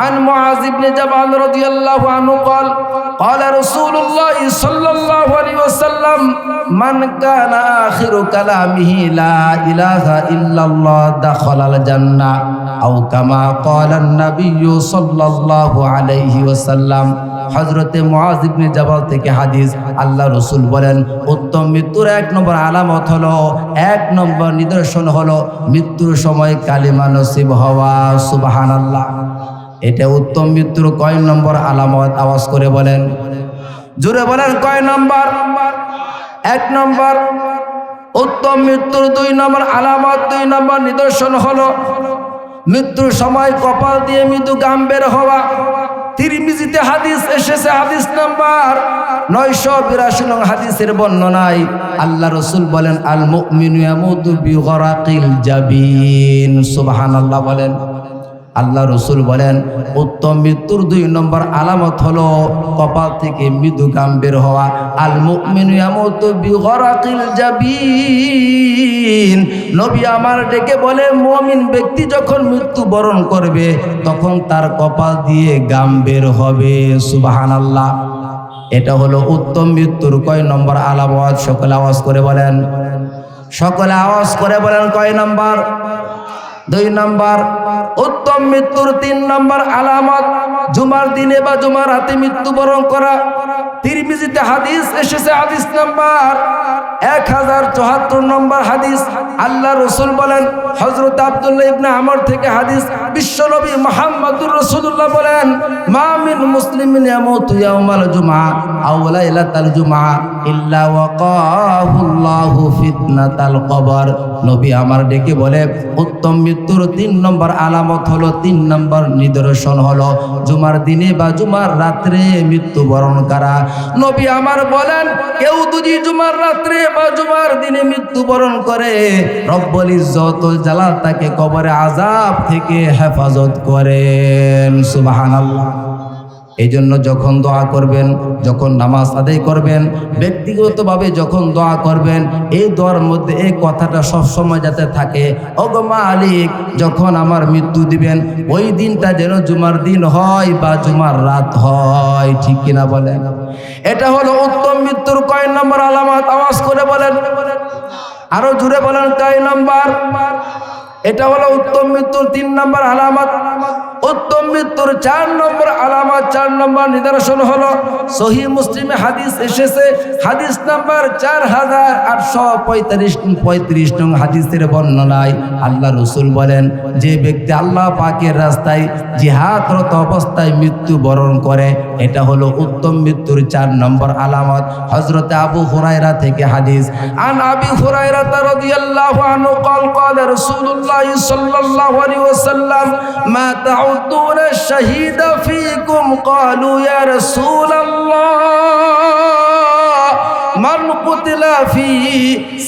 আন মুআয ইবনে জাবাল রাদিয়াল্লাহু আনহু قال قال رسول الله صلى الله عليه وسلم من كان آخر كلامه لا إله إلا الله دخل الجنة أو كما قال النبي صلى الله عليه وسلم। হযরতে মুআয ইবনে জাবাল থেকে হাদিস, আল্লাহ রাসূল বলেন উত্তম মৃত্যুর 1 নম্বর আলামত হলো, 1 নম্বর নিদর্শন হলো মৃত্যুর সময় কালিমা নসিব হওয়া। সুবহানাল্লাহ। এটা উত্তম মৃত্যুর কয় নম্বর আলামত? আওয়াজ করে বলেন, জোরে বলেন, কয় নম্বর? 1 নম্বর। উত্তম মৃত্যুর 2 নম্বর আলামত, 2 নম্বর নিদর্শন হলো মৃত্যুর সময় কপাল দিয়ে মৃদু গাম বের হওয়া। তিরমিজিতে হাদিস এসেছে, হাদিস নাম্বার 982 নং হাদিসের বর্ণনায় আল্লাহ রাসূল বলেন আল মুমিনু ইয়ামুতু বিগরাকিল জাবিন। সুবহানাল্লাহ বলেন। আল্লাহ রাসূল বলেন উত্তম মৃত্যুর 2 নম্বর আলামত হলো কপাল থেকে মৃদু গাম বের হওয়া। আল মুমিনু ইয়ামুতু বিগরাকিল জাবিন। নবী আমার ডেকে বলে মুমিন ব্যক্তি যখন মৃত্যুবরণ করবে তখন তার কপাল দিয়ে গাম বের হবে। সুবহানাল্লাহ। এটা হলো উত্তম মৃত্যুর কয় নম্বর আলামত? সকলে আওয়াজ করে বলেন, সকলে আওয়াজ করে বলেন, কয় নম্বর? 2 নম্বর। উত্তম মৃত্যুর 3 নম্বর আলামত জুমার দিনে বা জুমার রাতে মৃত্যুবরণ করা। তিরমিজিতে হাদিস এসেছে, হাদিস নাম্বার 1074 নম্বর হাদিস। আল্লাহ রাসূল বলেন, হযরত আব্দুল্লাহ ইবনে আমর থেকে হাদিস, বিশ্বনবী মুহাম্মদুর রাসূলুল্লাহ বলেন মা মিন মুসলিমিন ইয়ামুতু ইয়াউমাল জুমআ আও লাইলাতাল জুমআ ইল্লা ওয়াকাহুল্লাহু ফিতনাতাল কবর। নবী আমার ডেকে বলে উত্তম মৃত্যুর 3 নম্বর আলামত হলো, 3 নম্বর নিদর্শন হলো জুমার দিনে বা জুমার রাত্রে মৃত্যুবরণ করা। নবী আমার বলেন কেউ যদি জুমার রাত্রে বা জুমার দিনে মৃত্যুবরণ করে রব্বুল ইজ্জতুল জালাল তাকে কবরে আযাব থেকে হেফাজত করেন। সুবহানাল্লাহ। এই জন্য যখন দোয়া করবেন, যখন নামাজ আদায় করবেন, ব্যক্তিগতভাবে যখন দোয়া করবেন, এই দোয়ার মধ্যে এই কথাটা সবসময় যাতে থাকে, ওগো মালিক যখন আমার মৃত্যু দিবেন ওই দিনটা যেন জুমার দিন হয় বা জুমার রাত হয়। ঠিক কিনা বলেন? এটা হলো উত্তম মৃত্যুর কয় নম্বর আলামত? আওয়াজ করে বলেন, আরো জুড়ে বলেন, কয় নম্বর? এটা হলো উত্তম মৃত্যুর 3 নম্বর আলামত। উত্তম মৃত্যুর 4 নম্বর আলামত, 4 নম্বর নিদর্শন হলো, সহিহ মুসলিমে হাদিস এসেছে, হাদিস নাম্বার 4835 নং হাদিসের বর্ণনায় আল্লাহ রাসূল বলেন, যে ব্যক্তি আল্লাহ পাকের রাস্তায় জিহাদরত অবস্থায় মৃত্যুবরণ করে, এটা হলো উত্তম মৃত্যুর 4 নম্বর আলামত। হযরত আবু হুরায়রা থেকে হাদিস, আন আবি হুরায়রা রাদিয়াল্লাহু আনহু قال قال رسول الله صلى الله عليه وسلم ما تعدون الشهيد فيكم قالوا يا رسول الله من قتل في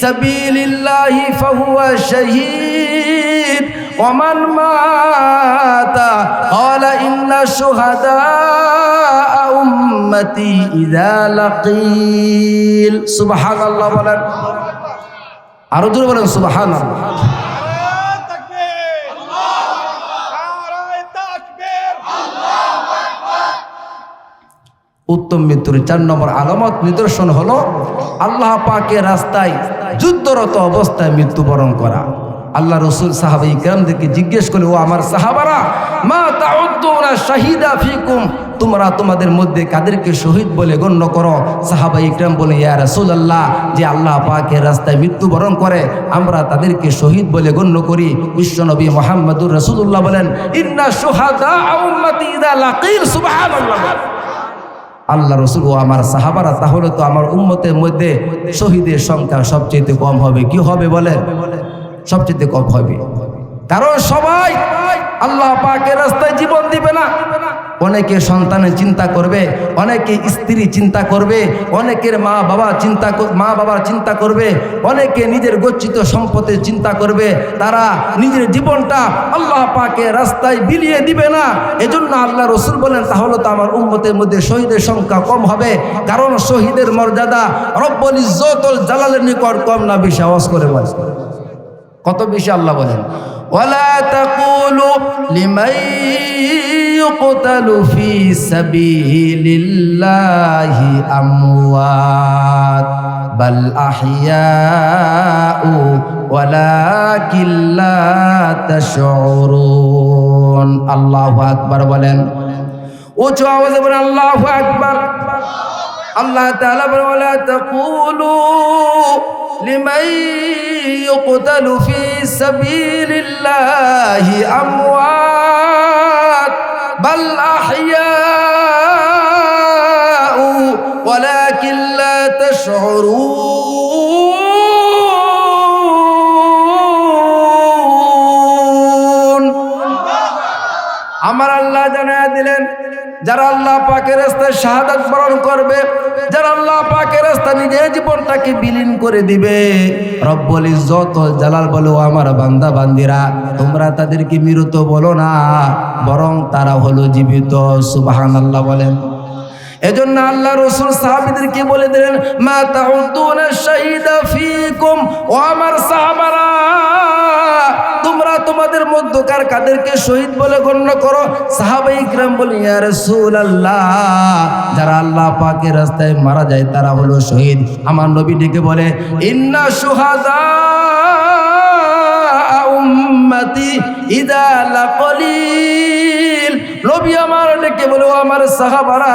سبيل الله فهو شهيد ومن مات قال إن الشهداء أمتي إذا لقيل سبحان الله বলেন, আরো জোরে বলেন সুবহানাল্লাহ। উত্তম মৃত্যুর 4 নম্বর আলামত নিদর্শন হলো আল্লাহ পাকের রাস্তায় যুদ্ধরত অবস্থায় মৃত্যুবরণ করা। আল্লাহ রাসূল সাহাবায়ে কিরামদেরকে জিজ্ঞেস করলেন, ও আমার সাহাবারা, মা তাউদ্দুনা শাহিদা ফিকুম, তোমরা তোমাদের মধ্যে কাদেরকে শহীদ বলে গণ্য করো? সাহাবায়ে কিরাম বলে, ইয়া রাসূলুল্লাহ, যে আল্লাহ পাকের রাস্তায় মৃত্যুবরণ করে আমরা তাদেরকে শহীদ বলে গণ্য করি। বিশ্বনবী মুহাম্মদুর রাসূলুল্লাহ বলেন, ইন্না শুহাদা উম্মতি ইযা লাকিল, সুবহানাল্লাহ। আল্লাহ রাসূল, ও আমার সাহাবারা, তাহলে তো আমার উম্মতের মধ্যে শহীদের সংখ্যা সবচেয়ে কম হবে। কি হবে বলেন? সবচেয়ে কম হবে, কারণ সবাই আল্লাহ পাকের রাস্তায় জীবন দিবে না। অনেকে সন্তানের চিন্তা করবে, অনেকে স্ত্রী চিন্তা করবে, অনেকের মা বাবার চিন্তা করবে, অনেকে নিজের গচ্ছিত সম্পদের চিন্তা করবে। তারা নিজের জীবনটা আল্লাহ পাকের রাস্তায় বিলিয়ে দিবে না। এজন্য আল্লাহ রাসূল বলেন, তাহলে তো আমার উম্মতের মধ্যে শহীদের সংখ্যা কম হবে, কারণ শহীদের মর্যাদা রব্বুল ইজ্জতুল জালালের নিকট কম না বেশি? আওয়াজ করে বলেন, কত বেশি? আল্লাহ বলেন, ওয়ালা তাকুলু লিমান ইউকতালু ফি সাবিলিল্লাহি আমওয়াত বাল আহইয়াউ ওয়ালাকিন লা তাশউরুন। আল্লাহু আকবার বলেন, উচ্চ আওয়াজে বলেন আল্লাহু আকবার। আল্লাহ তাআলা বলেন, ওয়ালা তাকুলু লিমান يقتل في سبيل الله أموات بل أحياء ولكن لا تشعرون। আমার আল্লাহ জানায়া দিলেন, যারা আল্লাহ পাকের রাস্তায় শাহাদাত বরণ করবে, যারা আল্লাহ পাকের রাস্তায় নিজের জীবনটাকে বিলীন করে দিবে, রব্বুল ইজ্জতুল জালাল বলে, ও আমার বান্দা বান্দিরা, তোমরা তাদেরকে মৃত বলো না, বরং তারা হলো জীবিত। সুবহানাল্লাহ বলেন। এজন্য আল্লাহ রাসূল সাহাবীদেরকে বলে দিলেন, মা তাউদ্দুনা শাহিদা ফিকুম, ও আমার সাহাবারা, তোমরা তোমাদের মধ্যকার কাদেরকে শহীদ বলে গণ্য করো? সাহাবায়ে কিরাম বলে, ইয়া রাসূলুল্লাহ, যারা আল্লাহ পাকের রাস্তায় মারা যায় তারা হলো শহীদ। আমার নবী ডেকে বলে, ইন্না শুহাদা উম্মতি ইযা লাকলিল। নবী আমার ডেকে বলে, ও আমার সাহাবারা,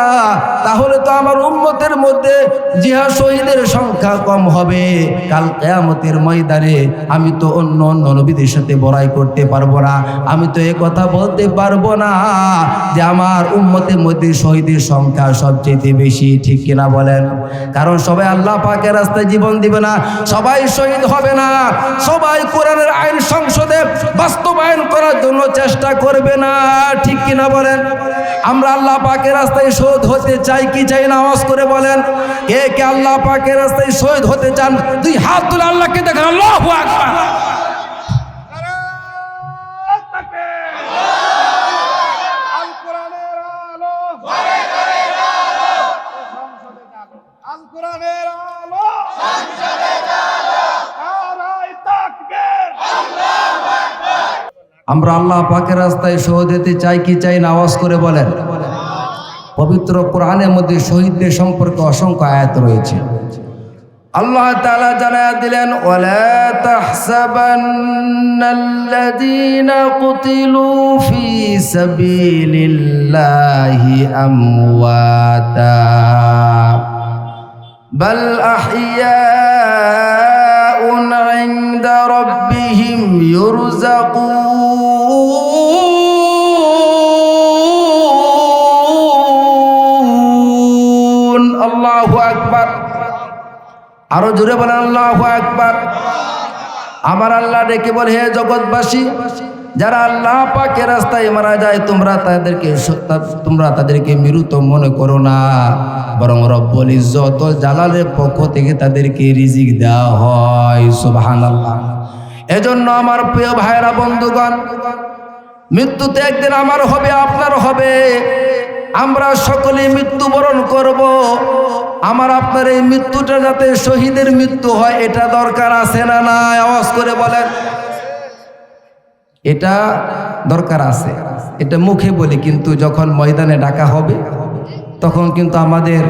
তাহলে তো আমার উম্মতের মধ্যে জিহাদ শহীদের সংখ্যা কম হবে। কাল কিয়ামতের ময়দানে আমি তো অন্য নবীদের সাথে বড়াই করতে পারবো না, আমি তো এই কথা বলতে পারবো না যে আমার উম্মতের মধ্যে শহীদের সংখ্যা সবচেয়ে বেশি। ঠিক কিনা বলেন? কারণ সবাই আল্লাহ পাকের রাস্তায় জীবন দিবে না, সবাই শহীদ হবে না, সবাই কোরআনের আইন সংসদে বাস্তবায়ন করার জন্য চেষ্টা করবে না। ঠিক কিনা বলেন? আমরা আল্লাহ পাকের রাস্তায় শহীদ হতে চাই কি চাই না? আওয়াজ করে বলেন, কে কে আল্লাহ পাকের রাস্তায় শহীদ হতে চান? দুই হাত তুলে আল্লাহকে দেখেন, আল্লাহু আকবার। আল কোরআনের আলো আমরা আল্লাহ পাকের রাস্তায় শহীদ হতে চাই কি চাই না? আওয়াজ করে বলেন। পবিত্র কোরআনের মধ্যে শহীদদের সম্পর্কে অসংখ্য আয়াত রয়েছে। আল্লাহ তাআলা জানায়া দিলেন, ওয়ালা তাহসাবান্নাল্লাযীনা কুতিলু ফী সাবিলিল্লাহি আমওয়াতা বাল আহইয়াউন ইনদা রাব্বিহিম ইউরযাকুন। আল্লাহু আকবার। আরো জোরে বলেন আল্লাহু আকবার। আমার আল্লাহ ডেকে বলে, হে জগৎবাসী, যারা আল্লাহ পাকের রাস্তায় মারা যায় তোমরা তাদেরকে মৃত মনে করো না, বরং রব্বুল ইজ্জত ওয়াল জালালের পক্ষ থেকে তাদেরকে রিজিক দেওয়া হয়। সুবহানাল্লাহ। এজন্য আমার প্রিয় ভাইরা বন্ধুগণ, মৃত্যু তো একদিন আমার হবে, আপনার হবে। আমরা সকলে মৃত্যুবরণ করব। আমার আপনার এই মৃত্যুটা যাতে শহীদের মৃত্যু হয়, এটা দরকার আছে না নাই? আওয়াজ করে বলেন। এটা দরকার আছে। এটা মুখে বলি, কিন্তু যখন ময়দানে ডাকা হবে তখন কিন্তু আমাদের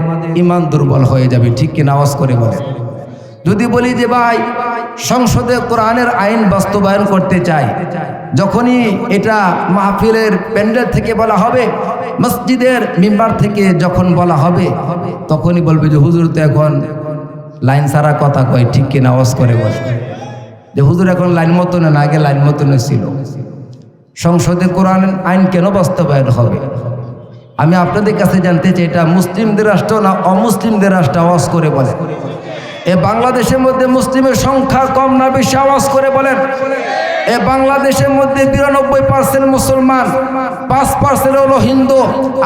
ঈমান দুর্বল হয়ে যাবে। ঠিক কিনা? আওয়াজ করে বলেন। যদি বলি যে ভাই সংসদে কোরআনের আইন বাস্তবায়ন করতে চাই, যখনই এটা মাহফিলের প্যান্ডেল থেকে বলা হবে, মসজিদের মিম্বার থেকে যখন বলা হবে, তখনই বলবে যে হুজুর তো এখন লাইন ছাড়া কথা কয়। ঠিক কিনা? আওয়াজ করে বলে যে হুজুর এখন লাইন মতনে না, আগে লাইন মতনে ছিল। সংসদে কোরআন আইন কেন বাস্তবায়ন হবে? আমি আপনাদের কাছে জানতে চাই, এটা মুসলিমদের রাষ্ট্র না অমুসলিমদের রাষ্ট্র? আওয়াজ করে বলে। এ বাংলাদেশের মধ্যে মুসলিমের সংখ্যা কম না বেশি? আওয়াজ করে বলেন। এ বাংলাদেশের মধ্যে 92% মুসলমান, 5% হলো হিন্দু,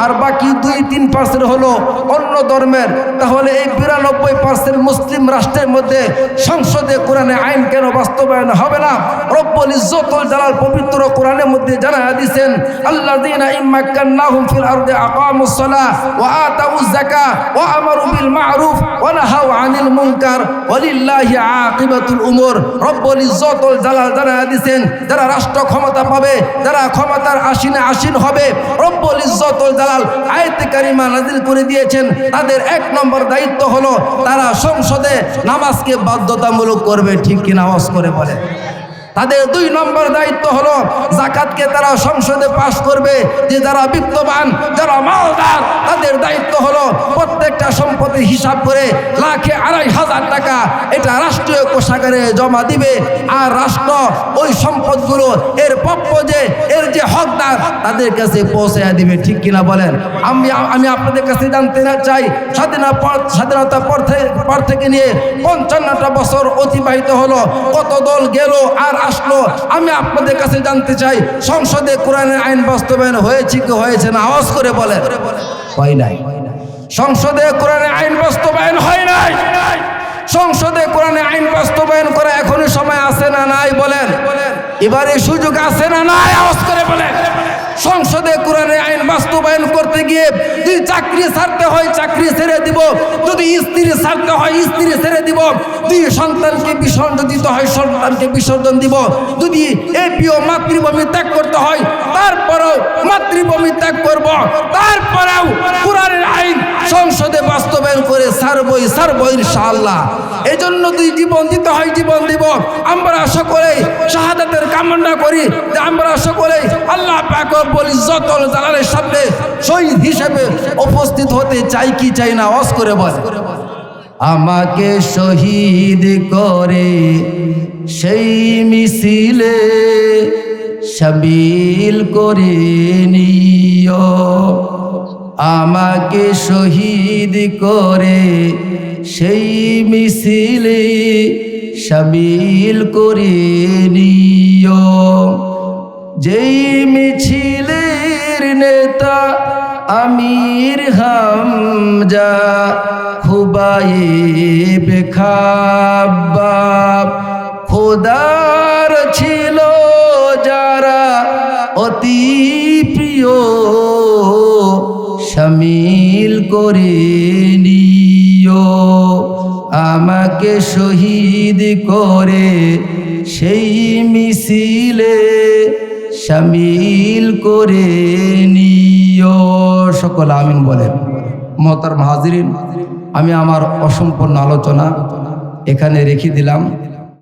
আর বাকি 2-3% হলো অন্য ধর্মের। তাহলে এই 92% মুসলিম রাষ্ট্রের মধ্যে সংসদে কোরআনে আইন কেন বাস্তবায়ন হবে না? রব্বুল ইজ্জত ওয়াল জালাল পবিত্র কোরআনের মধ্যে জানায়া দিয়েছেন, আল্লাযীনা ইম্মাক্কান্নাহুম ফিল আরদি আকামুস সালাহ ওয়া আতাউজ যাকাহ ওয়া আমারু বিল মা'রুফ ওয়া নাহাউ আনিল মুনকার ওয়ালিল্লাহি আকিবাতুল উমুর। রব্বুল ইজ্জত ওয়াল জালাল জানায়া দিয়েছেন, যারা রাষ্ট্র ক্ষমতা পাবে, যারা ক্ষমতার আসীন হবে, রব্বুল ইজ্জত ওয়াল জালাল আয়াতে কারিমা নাযিল করে দিয়েছেন, তাদের 1 নম্বর দায়িত্ব হলো তারা সংসদে নামাজকে বাধ্যতামূলক করবে। ঠিক কিনা? আওয়াজ করে বলে। তাদের 2 নম্বর দায়িত্ব হলো যাকাতকে তারা সংসদে পাশ করবে। যে যারা বিত্তবান, যারা মালদার, তাদের দায়িত্ব হলো প্রত্যেকটা সম্পত্তির হিসাব করে লাখে 2,500 টাকা এটা রাষ্ট্রীয় কোষাগারে জমা দিবে। আর রাষ্ট্র ওই সম্পদগুলো এর প্রাপ্য এর যে হকদার তাদের কাছে পৌঁছায়া দিবে। ঠিক কিনা বলেন? আমি আপনাদের কাছে জানতে চাই, স্বাধীনতার পর থেকে নিয়ে 55টা বছর অতিবাহিত হলো, কত দল গেল আর আসলো। আমি আপনাদের কাছে জানতে চাই, সংসদে কোরআনের আইন বাস্তবায়ন হয়েছে কি হয়েছে না? আওয়াজ করে বলেন। হয় নাই। সংসদে কোরআনের আইন বাস্তবায়ন হয় নাই। সংসদে কোরআনে আইন বাস্তবায়ন করা এখনই সময় আছে না নাই? বলেন। এবারে সুযোগ আছে না নাই? আওয়াজ করে বলেন। সংসদে কোরআনের আইন বাস্তবায়ন করতে গিয়ে যদি চাকরি ছাড়তে হয় চাকরি ছেড়ে দিব, যদি স্ত্রী ছাড়তে হয় স্ত্রী ছেড়ে দিব, যদি সন্তানকে বিসর্জন দিতে হয় সন্তানকে বিসর্জন দিব, যদি এপিও মাতৃভূমি ত্যাগ করতে হয় তারপরেও মাতৃভূমি ত্যাগ করব, তারপরেও কোরআনের আইন সংসদে বাস্তবায়ন করে ছাড়বই ইনশাআল্লাহ। এই জন্য যদি জীবন দিতে হয় জীবন দিব। আমরা সকলেই শাহাদাতের কামনা করি যে আমরা সকলেই আল্লাহ পাক রব্বুল ইজ্জত ওয়াল জালালের সামনে শহীদ হিসেবে উপস্থিত হতে চাই কি চাই না? আওয়াজ করে বল। আমাকে শহীদ করে সেই মিছিলে শামিল করে নিও, আমাকে শহীদ করে সেই মিছিলে শামিল করে নিও। যেই মিছিলের নেতা আমির হামজা খুবাইব খাব্বাব, খোদার ছিল যারা অতি প্রিয় শামিল করে নিও। আমাকে শহীদ করে সেই মিছিলে শামিল করে নিও। সকল আমিন বলেন। মোহতারাম হাজিরিন, আমি আমার অসম্পূর্ণ আলোচনা এখানে রেখে দিলাম।